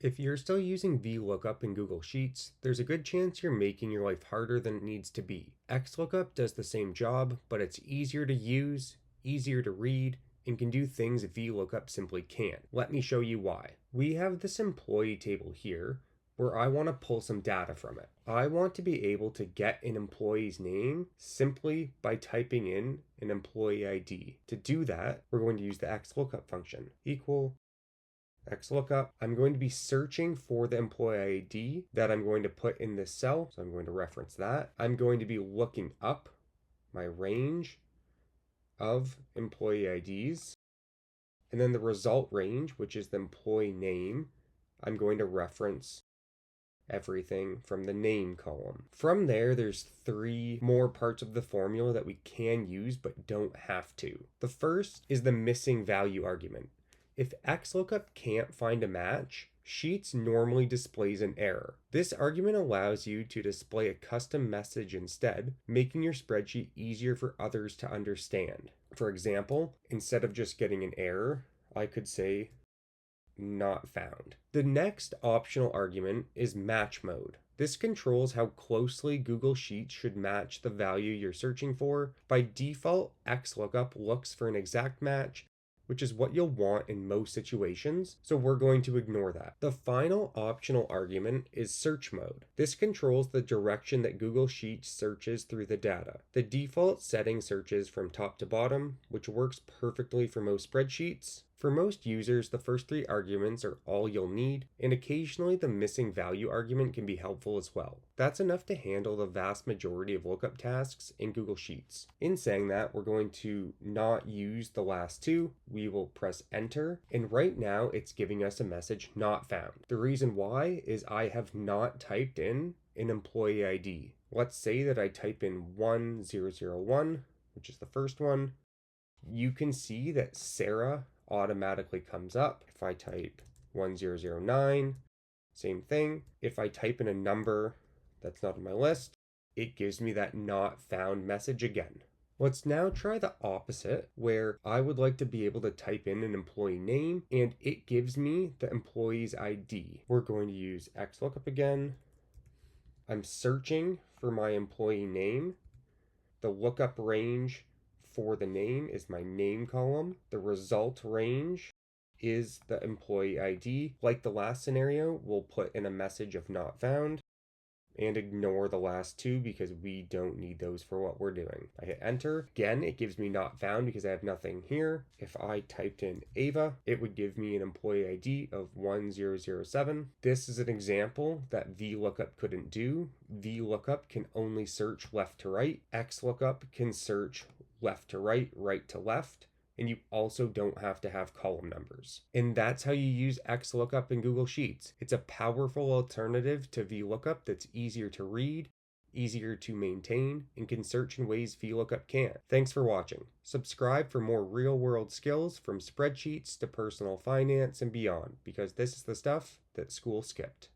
If you're still using VLOOKUP in Google Sheets, there's a good chance you're making your life harder than it needs to be. XLOOKUP does the same job, but it's easier to use, easier to read, and can do things VLOOKUP simply can't. Let me show you why. We have this employee table here where I want to pull some data from it. I want to be able to get an employee's name simply by typing in an employee ID. To do that, we're going to use the XLOOKUP function, equal XLOOKUP. I'm going to be searching for the employee ID that I'm going to put in this cell, so I'm going to reference that. I'm going to be looking up my range of employee IDs, and then the result range, which is the employee name, I'm going to reference everything from the name column. From there, there's 3 more parts of the formula that we can use but don't have to. The first is the missing value argument. If XLOOKUP can't find a match, Sheets normally displays an error. This argument allows you to display a custom message instead, making your spreadsheet easier for others to understand. For example, instead of just getting an error, I could say not found. The next optional argument is match mode. This controls how closely Google Sheets should match the value you're searching for. By default, XLOOKUP looks for an exact match, which is what you'll want in most situations, so we're going to ignore that. The final optional argument is search mode. This controls the direction that Google Sheets searches through the data. The default setting searches from top to bottom, which works perfectly for most spreadsheets. For most users, the first 3 arguments are all you'll need, and occasionally the missing value argument can be helpful as well. That's enough to handle the vast majority of lookup tasks in Google Sheets. In saying that, we're going to not use the last 2. We will press enter, and right now it's giving us a message not found. The reason why is I have not typed in an employee ID. Let's say that I type in 1001, which is the first one. You can see that Sarah automatically comes up. If I type 1009, same thing. If I type in a number that's not on my list, it gives me that not found message again. Let's now try the opposite, where I would like to be able to type in an employee name and it gives me the employee's ID. We're going to use XLOOKUP again. I'm searching for my employee name. The lookup range for the name is my name column. The result range is the employee ID. Like the last scenario, we'll put in a message of not found and ignore the last 2 because we don't need those for what we're doing. I hit enter. Again, it gives me not found because I have nothing here. If I typed in Ava, it would give me an employee ID of 1007. This is an example that VLOOKUP couldn't do. VLOOKUP can only search left to right. XLOOKUP can search left to right, right to left, and you also don't have to have column numbers. And that's how you use XLOOKUP in Google Sheets. It's a powerful alternative to VLOOKUP that's easier to read, easier to maintain, and can search in ways VLOOKUP can't. Thanks for watching. Subscribe for more real-world skills from spreadsheets to personal finance and beyond, because this is the stuff that school skipped.